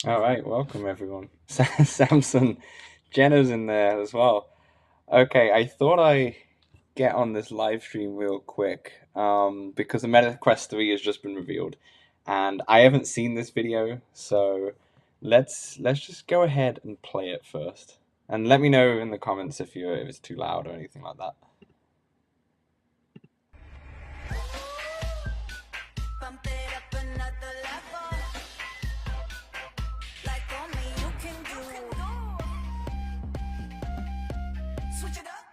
All right, welcome everyone. Samson, Jenna's in there as well. Okay, I thought I get on this live stream real quick because the Meta Quest 3 has just been revealed, and I haven't seen this video, so let's just go ahead and play it first, and let me know in the comments if it's too loud or anything like that. Bump it up another level. Like only you can do. Switch it up.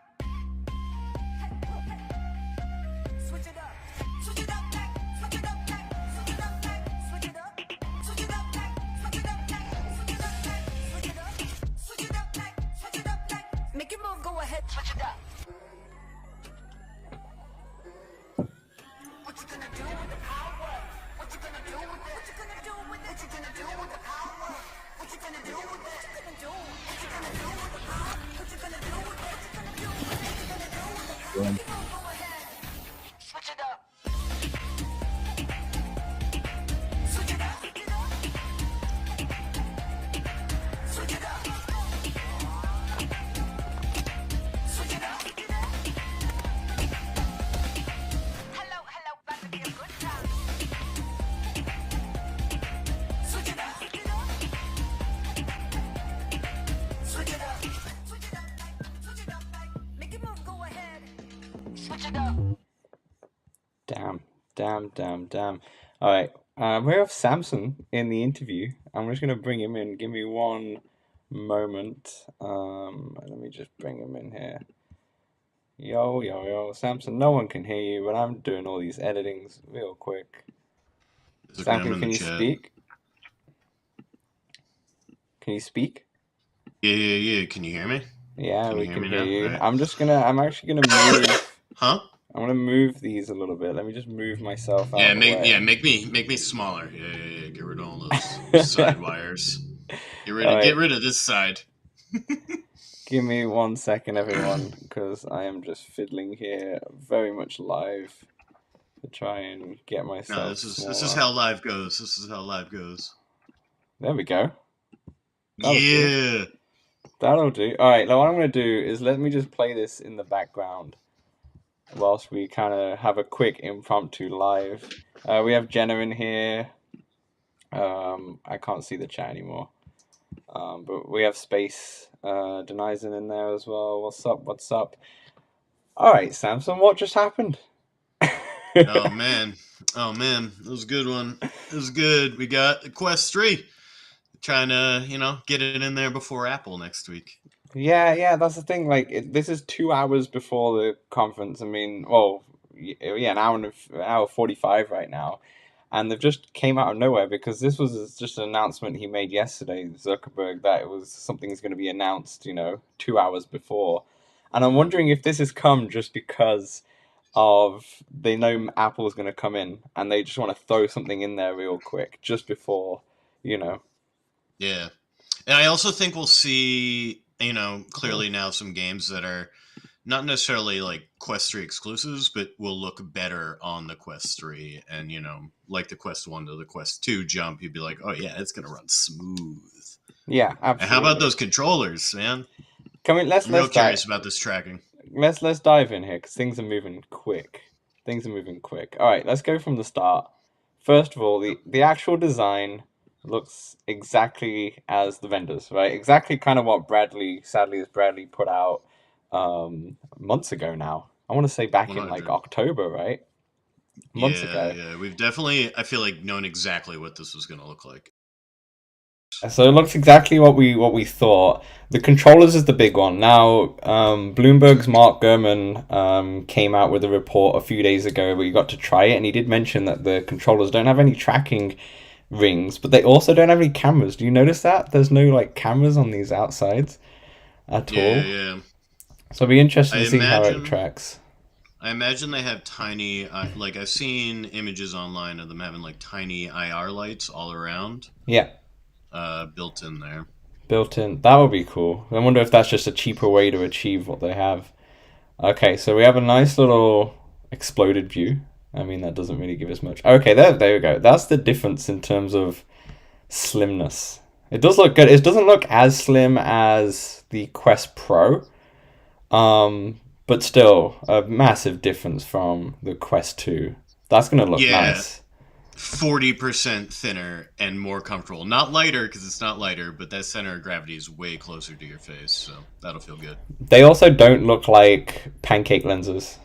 Switch it up. Switch it up back. Switch it up back. Switch it up back. Switch it up. Switch it up back. Switch it up back. Switch it up back. Switch it up. Switch it up back. Switch it up back. Make your move, go ahead. Switch it up. What you gonna do with the power? What you gonna do with it? What you gonna do with it? What you gonna do with the power? What you gonna do with it? What you gonna do? What you gonna do with the power? What you gonna do with it? What you gonna do with it? What you gonna do with the power? Come on, go ahead. Switch it up. Switch it up. Switch it up. Switch it up. Hello, hello, about to be a good time. Switch it up. Switch it up. Switch it up. Switch it up. Make it move, go ahead. Switch it up. Damn. All right, we have Samson in the interview. I'm just gonna bring him in. Give me one moment. Let me just bring him in here. Yo, Samson. No one can hear you, but I'm doing all these editings real quick. Look at him Samson, in can the you chat. speak? Can you speak? Yeah. Can you hear me? Yeah, Can we you hear can me hear now? you. Right. I'm actually gonna move. Huh? I'm gonna move these a little bit. Let me just move myself out Yeah, of the way. make me smaller. Yeah. Get rid of all those side wires. Get All right. rid of this side. Give me 1 second, everyone, because I am just fiddling here very much live to try and get No, myself this is smaller. how live goes. This is how live goes. There we go. Yeah. That'll do. All right, now what I'm going to do is let me just play this in the background whilst we kind of have a quick impromptu live. We have Jenna in here. I can't see the chat anymore. But we have Space Denizen in there as well. What's up? All right, Samson, what just happened? Oh man. It was a good one. It was good. We got Quest 3. Trying to, get it in there before Apple next week. Yeah, that's the thing. Like, this is 2 hours before the conference. I mean, well, yeah, an hour 45 right now, and they've just came out of nowhere because this was just an announcement he made yesterday, Zuckerberg, that it was something's going to be announced, 2 hours before, and I'm wondering if this has come just because of they know Apple's going to come in and they just want to throw something in there real quick just before, you know. Yeah. And I also think we'll see, clearly now some games that are not necessarily like Quest 3 exclusives, but will look better on the Quest 3. And, like the Quest 1 to the Quest 2 jump, you'd be like, oh, yeah, it's going to run smooth. Yeah, And how about absolutely. those controllers, man? Come in, I'm real curious about this tracking. let's dive in here because things are moving quick. All right, let's go from the start. First of all, the actual design looks exactly as the vendors, right? Exactly kind of what Bradley put out months ago now. I want to say back in like 100. October, right? Months ago. Yeah. We've definitely, I feel like, known exactly what this was going to look like. So it looks exactly what we thought. The controllers is the big one. Now, Bloomberg's Mark Gurman came out with a report a few days ago where you got to try it, and he did mention that the controllers don't have any tracking rings, but they also don't have any cameras. Do you notice that? There's no like cameras on these outsides at all. Yeah. So it'll be interesting I to see how it imagine tracks. I imagine they have tiny, like I've seen images online of them having like tiny IR lights all around, Yeah, built in there. built in. That would be cool. I wonder if that's just a cheaper way to achieve what they have. Okay, so we have a nice little exploded view. I mean, that doesn't really give us much. Okay, there we go. That's the difference in terms of slimness. It does look good. It doesn't look as slim as the Quest Pro, but still a massive difference from the Quest 2. That's gonna look Yeah, nice. 40% thinner and more comfortable. Not lighter because it's not lighter, but that center of gravity is way closer to your face, so that'll feel good. They also don't look like pancake lenses.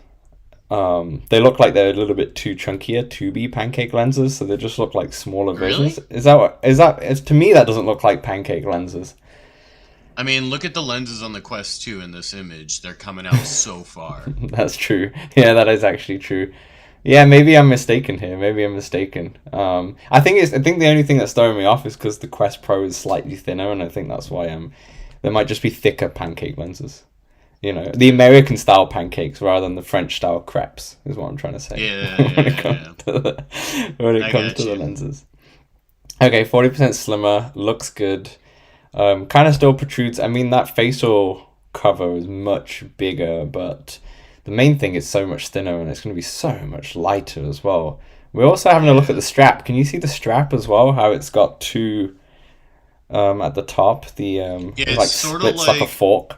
They look like they're a little bit too chunkier to be pancake lenses, so they just look like smaller versions. Really? To me that doesn't look like pancake lenses. I mean, look at the lenses on the Quest 2 in this image. They're coming out so far. That's true. Yeah, that is actually true. Yeah, maybe I'm mistaken here. Maybe I'm mistaken. I think the only thing that's throwing me off is because the Quest Pro is slightly thinner, and I think that's why there might just be thicker pancake lenses. You know, the American style pancakes rather than the French style crepes is what I'm trying to say Yeah, when yeah, it comes yeah. to I got the you. lenses. Okay, 40% slimmer, looks good. Kind of still protrudes. I mean, that facial cover is much bigger, but the main thing is so much thinner, and it's going to be so much lighter as well. We're also having a look at Yeah. the strap. Can you see the strap as well? How it's got two at the top. Yeah, It it's like sort of splits like a like fork.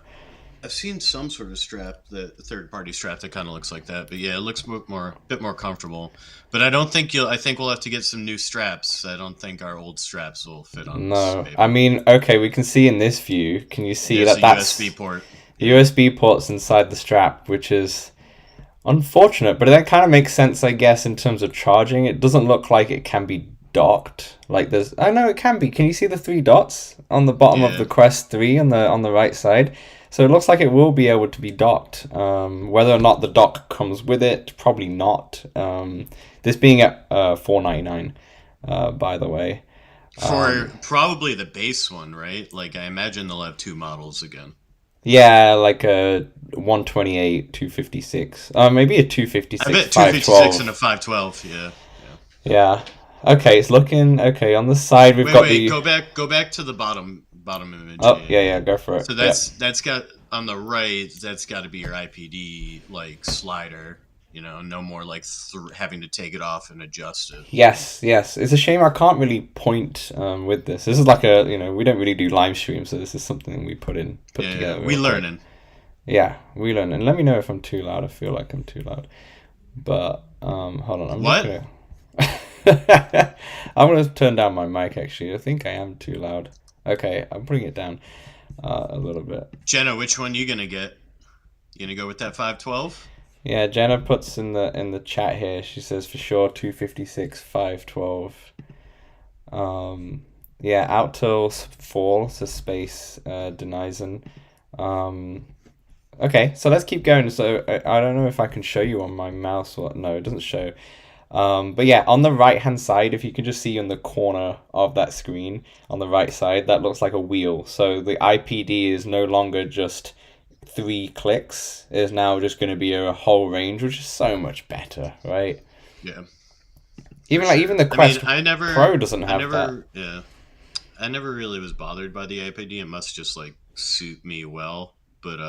I've seen some sort of strap, the third party strap that kind of looks like that. But yeah, it looks bit more comfortable. But I don't think you'll. I think we'll have to get some new straps. I don't think our old straps will fit on this No, I baby. mean, okay, we can see in this view. Can you see There's that a USB that's port. Yeah. USB ports inside the strap, which is unfortunate, but that kind of makes sense, I guess, in terms of charging. It doesn't look like it can be docked. Like there's, oh no, it can be. Can you see the three dots on the bottom of Yeah. the Quest 3 on the right side? So it looks like it will be able to be docked. Whether or not the dock comes with it, probably not. This being at 499, by the way. For probably the base one, right? Like I imagine they'll have two models again. Yeah, like a 128, 256. Maybe a I 256, bet 256 and a 512. 512. Yeah. Yeah. Yeah. Okay, it's looking okay. On the side, we've got Wait. the. Go back to the bottom image. Oh, Yeah. yeah, yeah, go for it. So Yeah. that's got on the right. That's got to be your IPD like slider. You know, no more like having to take it off and adjust it. Yes, yes. It's a shame I can't really point with this. This is like a, we don't really do live stream, so this is something we put Yeah, together we real quick. learning. Yeah, we learn. And let me know if I'm too loud. I feel like I'm too loud. But hold on, I'm just What? gonna. I'm gonna turn down my mic. Actually, I think I am too loud. Okay, I'm putting it down a little bit. Jenna, which one you gonna get? You gonna go with that 512? Yeah, Jenna puts in the chat here. She says for sure 256, 512. Yeah, out till fall. So space denizen. Um, okay, so let's keep going. So I don't know if I can show you on my mouse or no, it doesn't show. But yeah, on the right hand side, if you can just see in the corner of that screen on the right side, that looks like a wheel. So the IPD is no longer just 3 clicks. It is now just going to be a whole range, which is so much better, right? Yeah. Even Sure. even the I mean, Quest Pro doesn't have that. yeah, I never really was bothered by the IPD. It must just like suit me well. But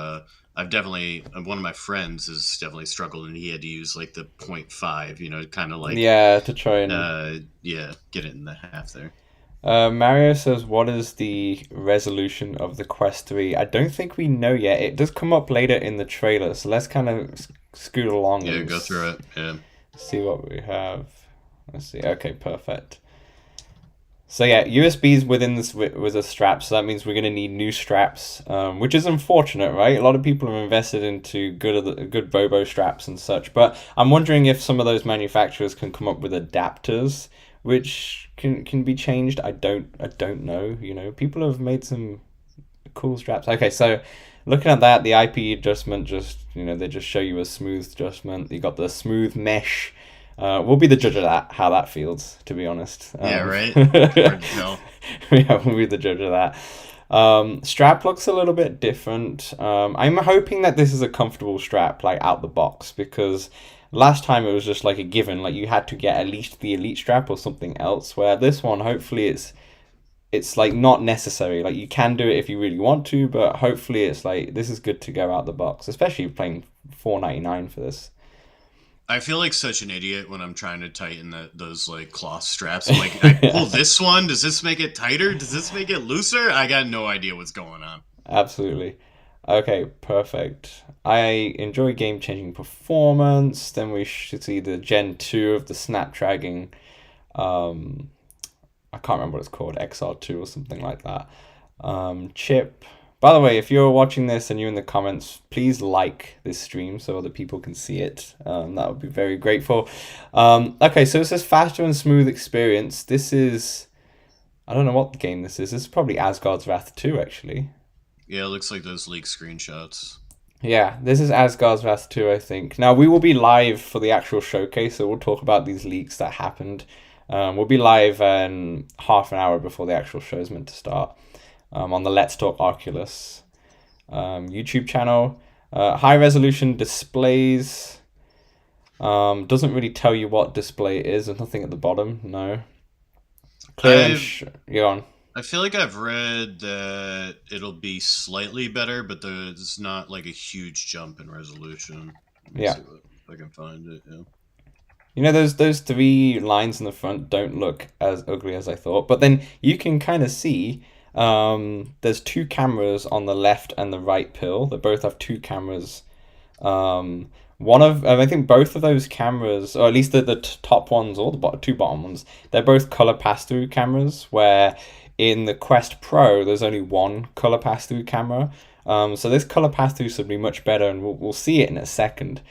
I've definitely one of my friends has definitely struggled, and he had to use like the point 0.5. You know, kind of like Yeah, to try and yeah, get it in the half there. Mario says, "What is the resolution of the Quest 3?" I don't think we know yet. It does come up later in the trailer, so let's kind of scoot along Yeah, and go through it. Yeah. see what we have. Let's see. Okay, perfect. So yeah, USBs within this with a strap, so that means we're gonna need new straps, which is unfortunate, right? A lot of people have invested into good Bobo straps and such, but I'm wondering if some of those manufacturers can come up with adapters which can be changed. I don't know. People have made some cool straps. Okay, so looking at that, the IP adjustment they just show you a smooth adjustment. You got the smooth mesh. We'll be the judge of that, how that feels, to be honest. Yeah. Right. Hard to tell. Yeah, we'll be the judge of that. Strap looks a little bit different. I'm hoping that this is a comfortable strap, like out the box, because last time it was just like a given, like you had to get at least the Elite strap or something else. Where this one, hopefully, it's like not necessary. Like you can do it if you really want to, but hopefully it's like this is good to go out the box, especially if you're paying $4.99 for this. I feel like such an idiot when I'm trying to tighten those like cloth straps. I'm like, I pull this one. Does this make it tighter? Does this make it looser? I got no idea what's going on. Absolutely. Okay, perfect. I enjoy game-changing performance. Then we should see the Gen 2 of the Snapdragon. Um, I can't remember what it's called, XR2 or something like that. Chip. By the way, if you're watching this and you're in the comments, please like this stream so other people can see it. That would be very grateful. Okay, so it says faster and smooth experience. This is, I don't know what game this is. This is probably Asgard's Wrath 2, actually. Yeah, it looks like those leaked screenshots. Yeah, this is Asgard's Wrath 2, I think. Now, we will be live for the actual showcase, so we'll talk about these leaks that happened. We'll be live half an hour before the actual show is meant to start on the Let's Talk Oculus YouTube channel. High resolution displays. Doesn't really tell you what display it is. There's nothing at the bottom, no. Clear and you're on. I feel like I've read that it'll be slightly better, but there's not like a huge jump in resolution. Let me Yeah. see if I can find it. Yeah. You know, those three lines in the front don't look as ugly as I thought, but then you can kind of see there's two cameras on the left and the right pill. They both have two cameras. I think both of those cameras, or at least the top ones or the two bottom ones, they're both color pass-through cameras, where in the Quest Pro, there's only one color pass-through camera. So this color pass-through should be much better, and we'll see it in a second.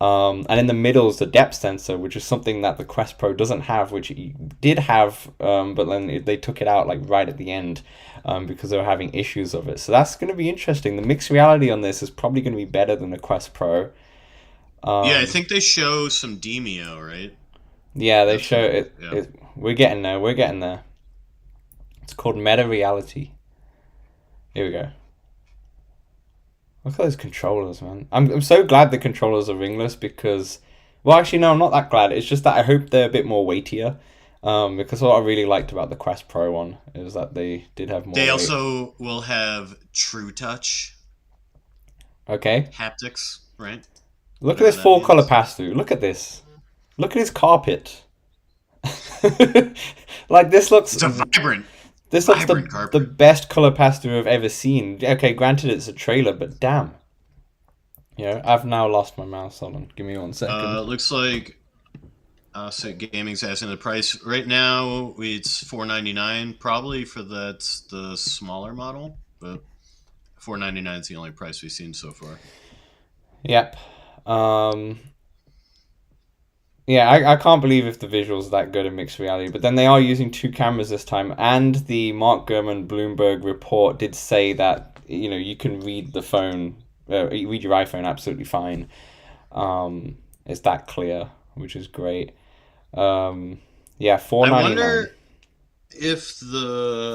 And in the middle is the depth sensor, which is something that the Quest Pro doesn't have, which it did have, but then they took it out like right at the end because they were having issues of it. So that's going to be interesting. The mixed reality on this is probably going to be better than the Quest Pro. Yeah, I think they show some Demio, right? Yeah, they show it, Yeah. We're getting there. We're getting there. It's called meta reality. Here we go. Look at those controllers, man. I'm so glad the controllers are ringless because, well, actually, no, I'm not that glad. It's just that I hope they're a bit more weightier. Because what I really liked about the Quest Pro one is that they did have more They weight. also will have True Touch Okay. haptics, right? Look at Whatever this that full means. color pass through. Look at this. Look at his carpet. Like this looks. It's a vibrant. This looks vibrant the carpet. best color pass through I've ever seen. Okay, granted it's a trailer, but damn. You know, I've now lost my mouse. Hold on, give me 1 second. Looks like so Gaming's asking the price right now. It's $499 probably for the smaller model, but $499 is the only price we've seen so far. Yep. Yeah, I can't believe if the visuals are that good in mixed reality, but then they are using two cameras this time, and the Mark Gurman Bloomberg report did say that, you know, you can read the phone, read your iPhone absolutely fine. It's that clear, which is great. Yeah, I $499. wonder if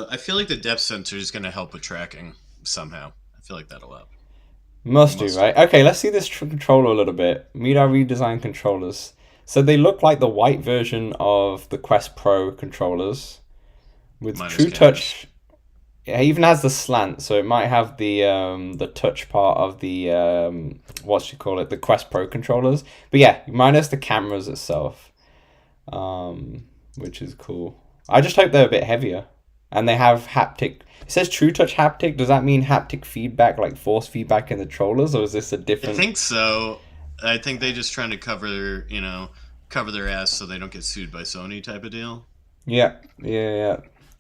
I feel like the depth sensor is going to help with tracking somehow. I feel like that'll help. Must do, right? Okay, let's see this controller a little bit. Meet our redesigned controllers. So they look like the white version of the Quest Pro controllers with Minus True cameras. Touch. It even has the slant, so it might have the touch part of the the Quest Pro controllers. But yeah, minus the cameras itself, which is cool. I just hope they're a bit heavier, and they have haptic. It says True Touch haptic. Does that mean haptic feedback, like force feedback in the controllers, or is this a I different? think so. I think they just trying to cover their ass so they don't get sued by Sony type of deal. Yeah.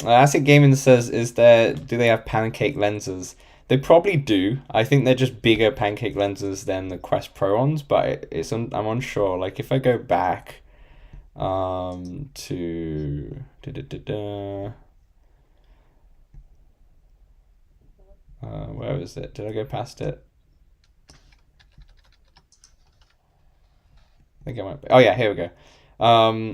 Acid Gaming says, do they have pancake lenses? They probably do. I think they're just bigger pancake lenses than the Quest Pro ones, but I'm unsure. Like if I go back to where is it? Did I go past it? I think I went. Oh yeah, here we go.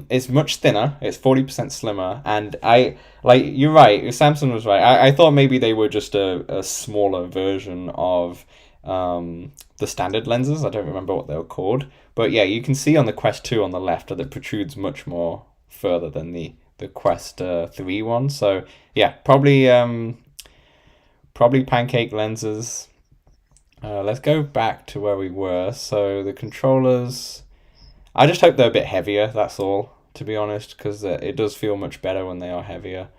It's much thinner. It's 40% slimmer, and you're right. Samson was right. I thought maybe they were just a smaller version of the standard lenses. I don't remember what they were called, but yeah, you can see on the Quest 2 on the left that it protrudes much more further than the Quest 3 one. So yeah, probably pancake lenses. Let's go back to where we were. So the controllers. I just hope they're a bit heavier. That's all, to be honest, because it does feel much better when they are heavier.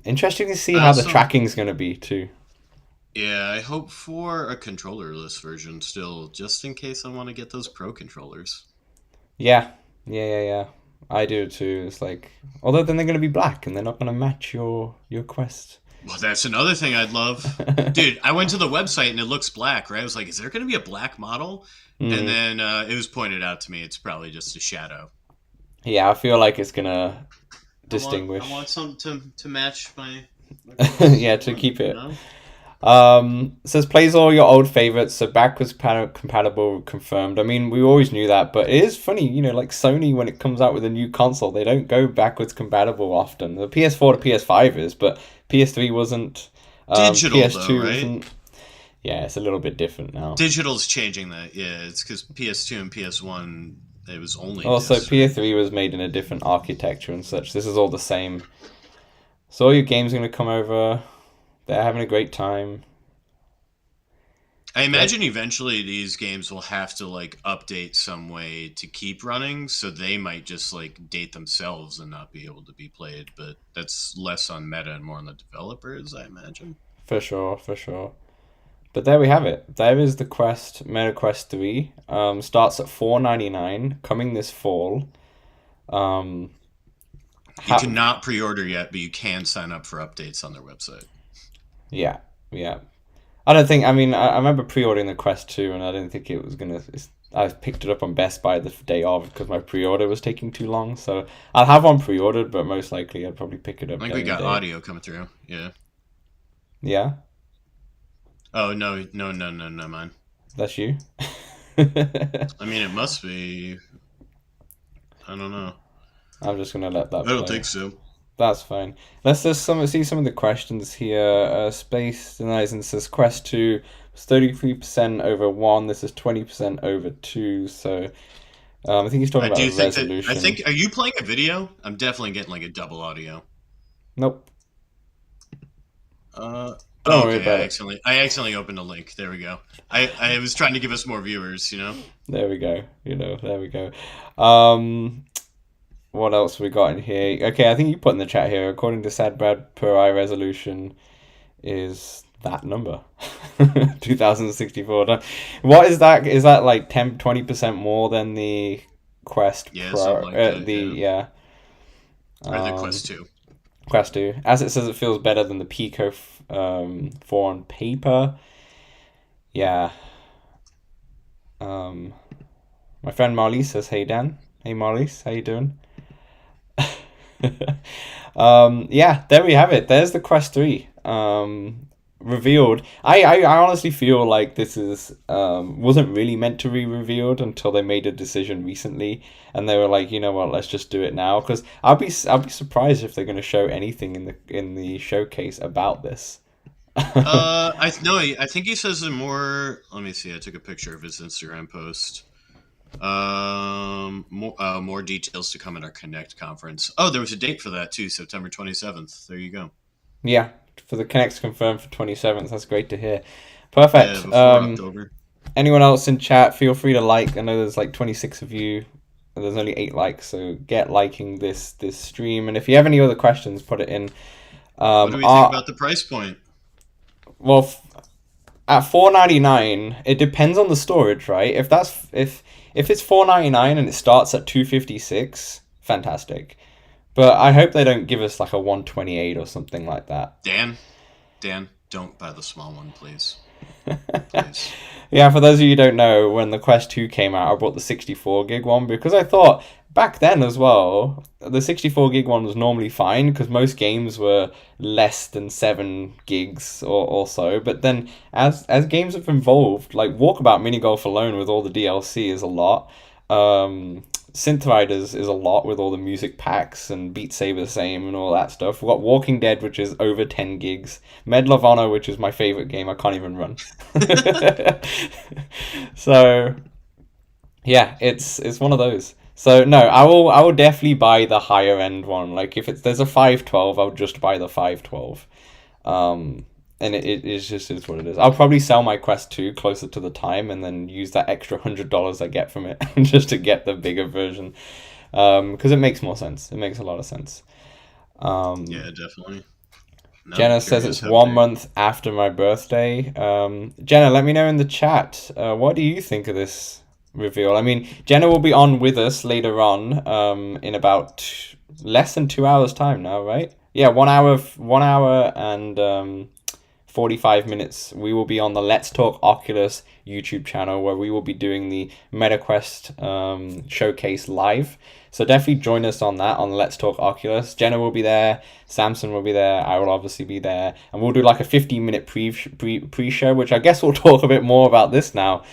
Interesting to see I how the also, tracking's going to be too. yeah, I hope for a controllerless version still, just in case I want to get those pro controllers. Yeah, yeah. I do too. It's like, although then they're going to be black and they're not going to match your Quest. Well, that's another thing I'd love. Dude, I went to the website and it looks black, right? I was like, is there going to be a black model? And Mm. then it was pointed out to me it's probably just a shadow. Yeah, I feel like it's gonna I distinguish. want something to match my Yeah, quest to one, keep you it. know? Says plays all your old favorites, so backwards compatible confirmed. I mean, we always knew that, but it is funny, like Sony when it comes out with a new console, they don't go backwards compatible often. The PS4 to PS5 is, but PS3 wasn't. Digital though, PS2 right? isn't. Yeah, it's a little bit different now. Digital's changing that. Yeah, it's because PS2 and PS1 it was only Also, discs, right? PS3 was made in a different architecture and such. This is all the same. So all your games are gonna come over. They're having a great time. I Yep, imagine eventually these games will have to like update some way to keep running, so they might just like date themselves and not be able to be played. But that's less on meta and more on the developers, I imagine. for sure, for sure. But there we have it. There is the Quest, Meta Quest 3. Starts at 4.99, coming this fall. Um, You ha- cannot pre-order yet, but you can sign up for updates on their website. yeah, yeah. I don't think. I mean, I remember pre-ordering the Quest 2, and I didn't think it was gonna. I picked it up on Best Buy the day of because my pre-order was taking too long. So I'll have one pre-ordered, but most likely I'd probably pick it I up think we any got day. audio coming through. Yeah. Yeah, Oh no, mine. that's you. I mean, it must be. I don't know. I'm just gonna let I that don't play. think so. That's fine. Let's just see some of the questions here. Space Denizen says Quest 2 was 33% over 1. This is 20% over 2. So I think he's talking I about do the think that. I resolution. think. Are you playing a video? I'm definitely getting like a double audio. Nope. Uh. Don't Oh, worry okay. about it. I accidentally opened a link. There we go. I was trying to give us more viewers. You know. There we go. There we go. Um, what else we got in here? Okay, I think you put in the chat here. According to Sadbrad, per eye resolution is that number 2064. What is that? Is that like 10-20% more than the Quest Yeah, something Pro? like that. The Yeah. yeah. Or the Um, Quest 2. Quest 2. As it says, it feels better than the Pico 4 on paper. Yeah. Um, my friend Marlies says, "Hey Dan, hey Marlies, how you doing?" Yeah, there we have it. There's the Quest 3. Revealed. I honestly feel like this is wasn't really meant to be revealed until they made a decision recently, and they were like, you know what, let's just do it now. Because I'll be surprised if they're going to show anything in the showcase about this. I no, I think he says in more. Let me see. I took a picture of his Instagram post. More details to come at our Connect conference. Oh, there was a date for that too, September 27th. There you go. Yeah, for the Connect's confirmed for 27th. That's great to hear. Yeah, Perfect. before October. Anyone else in chat, feel free to like. I know there's like 26 of you. And there's only 8 likes, so get liking this stream. And if you have any other questions, put it in. What do we think about the price point? Well, at 4.99, it depends on the storage, right? If it's 4.99 and it starts at 256, fantastic. But I hope they don't give us like a 128 or something like that. Dan, don't buy the small one, please. Please. Yeah, for those of you who don't know, when the Quest 2 came out, I bought the 64 gig one because I thought back then as well, the 64 gig one was normally fine because most games were less than 7 gigs or so. But then as games have evolved, like Walkabout Mini Golf alone with all the DLC is a lot. Synth Riders is a lot with all the music packs and Beat Saber the same and all that stuff. We've got Walking Dead, which is over 10 gigs. Medal of Honor, which is my favorite game, I can't even run. So yeah, it's one of those. So no, I will definitely buy the higher end one. Like if there's a 512, I'll just buy the 512. Um, and it is just is what it is. I'll probably sell my Quest 2 closer to the time, and then use that extra $100 I get from it just to get the bigger version, because it makes more sense. It makes a lot of sense. Yeah, definitely. No, I'm Jenna says curious it's how 1 month after my birthday. Jenna, let me know in the chat. What do you think of this reveal? I mean, Jenna will be on with us later on, in about less than 2 hours time now, right? Yeah, 1 hour, 1 hour and 45 minutes. We will be on the Let's Talk Oculus YouTube channel where we will be doing the MetaQuest showcase live. So definitely join us on that, on Let's Talk Oculus. Jenna will be there, Samson will be there, I will obviously be there, and we'll do like a 15-minute pre-show, which I guess we'll talk a bit more about this now,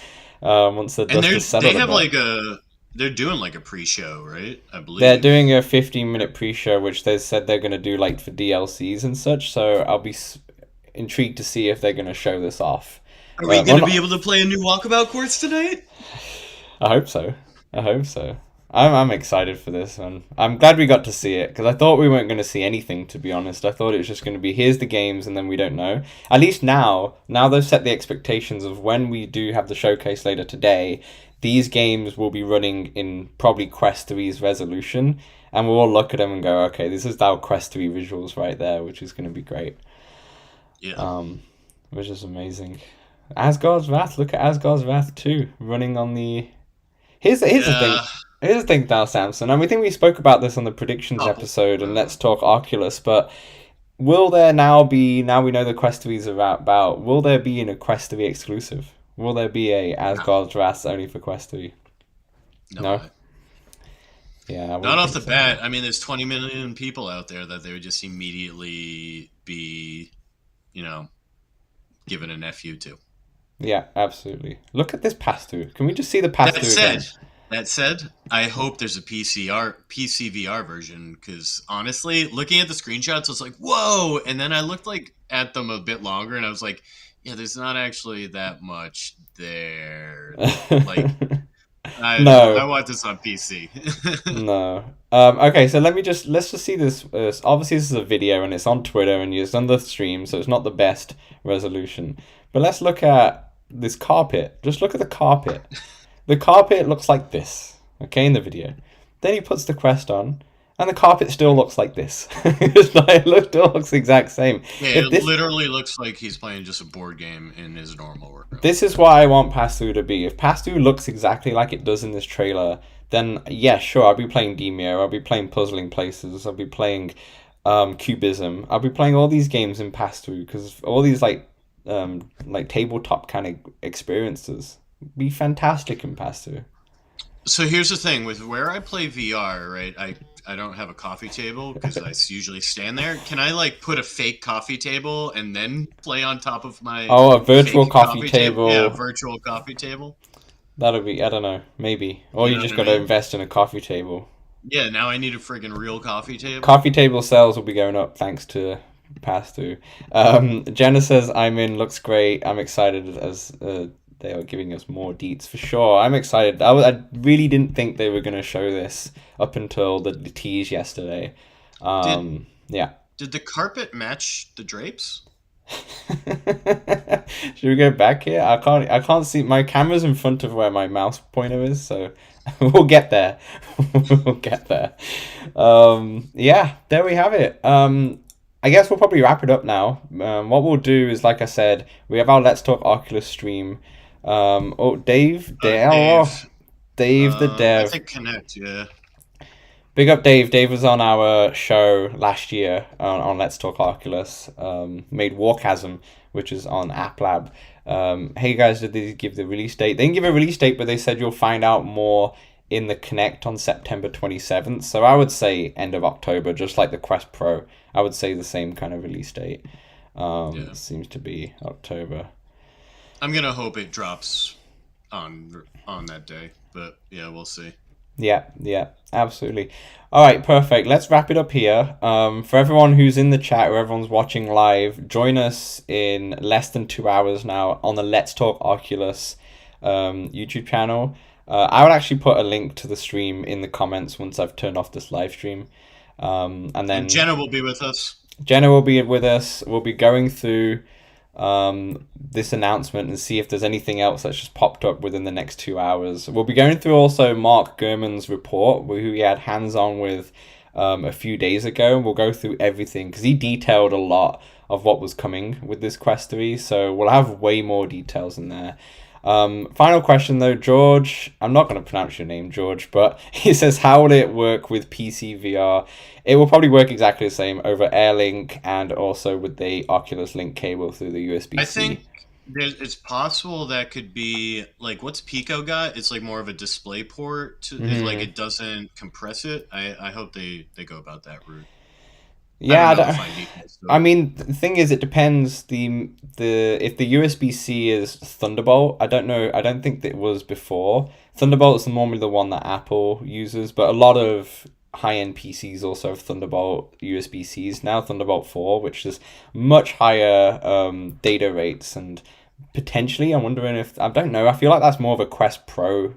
once the And dust is they settled a have bit. like they're doing like a pre-show, right? I believe They're doing a 15-minute pre-show, which they said they're going to do like for DLCs and such, so I'll be intrigued to see if they're going to show this off. Are we Well, going to be not- able to play a new walkabout course tonight? I hope so. I hope so. I'm excited for this one. I'm glad we got to see it, because I thought we weren't going to see anything, to be honest. I thought it was just going to be, here's the games, and then we don't know. At least now they've set the expectations of when we do have the showcase later today, these games will be running in probably Quest 3's resolution, and we'll all look at them and go, okay, this is our Quest 3 visuals right there, which is going to be great. Yeah. Which is amazing. Asgard's Wrath, look at Asgard's Wrath 2 running on the... Here's the thing. Here's the thing now, Samson. And we think we spoke about this on the predictions episode and Let's Talk Oculus, but will there now be, now we know the Quest 3s are about, will there be a Quest 3 exclusive? Will there be a Asgard's Wrath only for Quest 3? No? Yeah. Not off the bat. I mean, there's 20 million people out there that they would just immediately be, given an FU to. Yeah, absolutely. Look at this pass-through. Can we just see the pass-through again? That said, I hope there's a PCVR version, because honestly, looking at the screenshots, I was like, whoa! And then I looked at them a bit longer, and I was like, yeah, there's not actually that much there. I want this on PC. No. Okay, so let's just see this. Obviously, this is a video, and it's on Twitter, and it's on the stream, so it's not the best resolution. But let's look at this carpet. Just look at the carpet. The carpet looks like this, okay, in the video. Then he puts the Quest on, and the carpet still looks like this. It still looks the exact same. Yeah, it literally looks like he's playing just a board game in his normal room. This is what I want Pass-Through to be. If Pass-Through looks exactly like it does in this trailer, then yeah, sure, I'll be playing Demio, I'll be playing Puzzling Places, I'll be playing Cubism, I'll be playing all these games in Pass-Through, because all these like tabletop kind of experiences be fantastic in Pass-Through. So here's the thing, with where I play VR, right, I don't have a coffee table because I usually stand there. Can I put a fake coffee table and then play on top of my a virtual coffee table? Yeah, virtual coffee table. That'll be, I don't know, maybe. Or you just got to invest in a coffee table. Yeah, now I need a friggin' real coffee table. Coffee table sales will be going up thanks to Pass-Through. Jenna says, I'm in, looks great. I'm excited as they are giving us more deets for sure. I'm excited. I really didn't think they were going to show this up until the tease yesterday. Yeah. Did the carpet match the drapes? Should we go back here? I can't see. My camera's in front of where my mouse pointer is, so we'll get there. We'll get there. Yeah, there we have it. I guess we'll probably wrap it up now. What we'll do is, like I said, we have our Let's Talk Oculus stream. Dave the Dev. I think Connect, yeah. Big up Dave. Dave was on our show last year on Let's Talk Oculus. Made Warchasm, which is on App Lab. Hey guys, did they give the release date? They didn't give a release date, but they said you'll find out more in the Connect on September 27th. So I would say end of October, just like the Quest Pro. I would say the same kind of release date. Seems to be October. I'm gonna hope it drops on that day, but yeah, we'll see. Yeah, absolutely. All right, perfect. Let's wrap it up here. For everyone who's in the chat or everyone's watching live, join us in less than 2 hours now on the Let's Talk Oculus YouTube channel. I would actually put a link to the stream in the comments once I've turned off this live stream. And then Jenna will be with us. Jenna will be with us. We'll be going through this announcement and see if there's anything else that's just popped up within the next 2 hours. We'll be going through also Mark Gurman's report, who we had hands-on with a few days ago, and we'll go through everything because he detailed a lot of what was coming with this Quest 3, so we'll have way more details in there. Final question though, George, I'm not going to pronounce your name, George, but he says, how will it work with PC VR? It will probably work exactly the same over AirLink and also with the Oculus Link cable through the USB-C. I think it's possible that could be like, what's Pico got? It's like more of a display port to like it doesn't compress it. I hope they go about that route. Yeah, I mean, the thing is, it depends. If the USB-C is Thunderbolt, I don't know. I don't think that it was before. Thunderbolt is normally the one that Apple uses, but a lot of high-end PCs also have Thunderbolt USB-Cs now. Thunderbolt 4, which is much higher data rates, and potentially, I'm wondering if, I don't know. I feel like that's more of a Quest Pro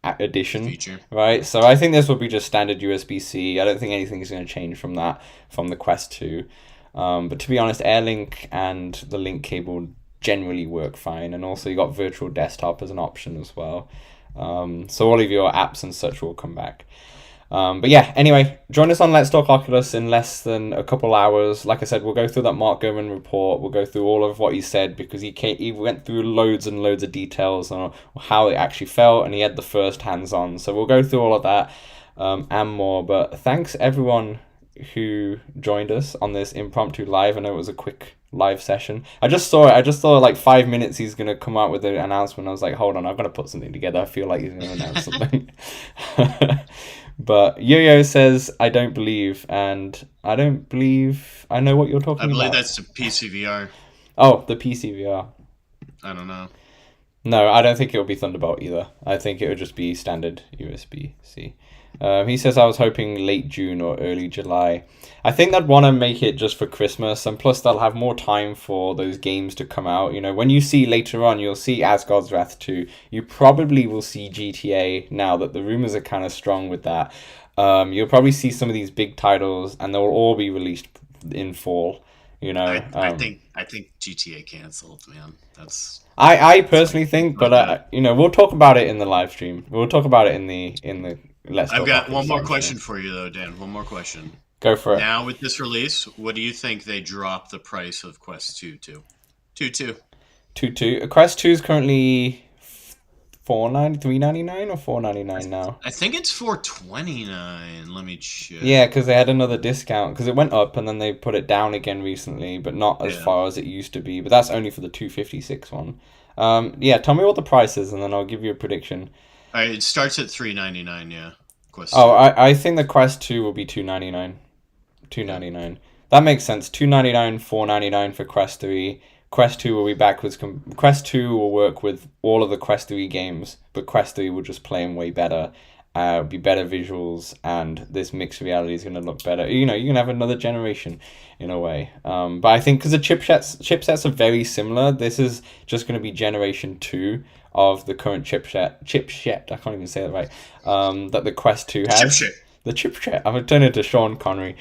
edition feature, right? So I think this will be just standard USB-C. I don't think anything's going to change from that from the Quest 2. But to be honest, AirLink and the link cable generally work fine, and also you got virtual desktop as an option as well. So all of your apps and such will come back. But yeah, anyway, join us on Let's Talk Oculus in less than a couple hours. Like I said, we'll go through that Mark Gurman report. We'll go through all of what he said because he went through loads and loads of details on how it actually felt, and he had the first hands-on. So we'll go through all of that and more. But thanks everyone who joined us on this impromptu live. I know it was a quick live session. I just saw like 5 minutes he's gonna come out with an announcement. I was like, hold on, I've got to put something together. I feel like he's gonna announce something. But Yo-Yo says, I don't believe, and I don't believe I know what you're talking about. I believe that's the PCVR. Oh, the PCVR. I don't know. No, I don't think it'll be Thunderbolt either. I think it would just be standard USB-C. He says, I was hoping late June or early July. I think they'd want to make it just for Christmas, and plus they'll have more time for those games to come out. You know, when you see later on, you'll see Asgard's Wrath 2. You probably will see GTA now that the rumors are kind of strong with that. You'll probably see some of these big titles, and they'll all be released in fall. You know, I think GTA canceled, man. That's I personally think, but you know, we'll talk about it in the live stream. We'll talk about it in the Let's Talk. I've got one more question for you though, Dan. One more question. Go for it. Now with this release, what do you think they drop the price of Quest 2 to? 2.2. Quest 2 is currently $399 or $499 now. I think it's $429. Let me check. Yeah, because they had another discount because it went up and then they put it down again recently, but not as far as it used to be. But that's only for the 256 one. Yeah, tell me what the price is and then I'll give you a prediction. All right, it starts at $399. Yeah. Quest 2. Oh, I think the Quest 2 will be $299. $299. That makes sense. $299, $499 for Quest 3. Quest 2 will be backwards. Quest 2 will work with all of the Quest 3 games, but Quest 3 will just play them way better. Be better visuals, and this mixed reality is going to look better. You know, you can have another generation in a way. But I think because the chipsets are very similar, this is just going to be generation 2 of the current chipset. I can't even say that right. That the Quest 2 has. The chipset. I'm going to turn it to Sean Connery.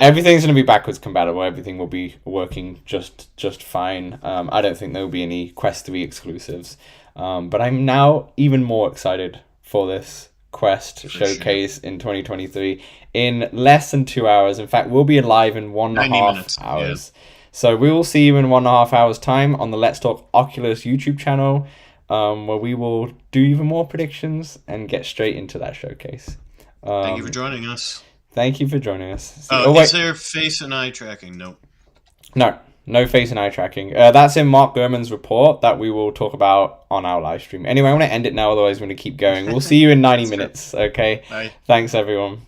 Everything's going to be backwards compatible. Everything will be working just fine. I don't think there will be any Quest 3 exclusives. But I'm now even more excited for this Quest showcase in 2023 in less than 2 hours. In fact, we'll be live in 1.5 hours. Yeah. So we will see you in 1.5 hours time on the Let's Talk Oculus YouTube channel, where we will do even more predictions and get straight into that showcase. Thank you for joining us. Thank you for joining us. Is there face and eye tracking? Nope. No face and eye tracking. That's in Mark Gurman's report that we will talk about on our live stream. Anyway, I want to end it now, otherwise we're going to keep going. We'll see you in 90 minutes, okay? Bye. Thanks, everyone.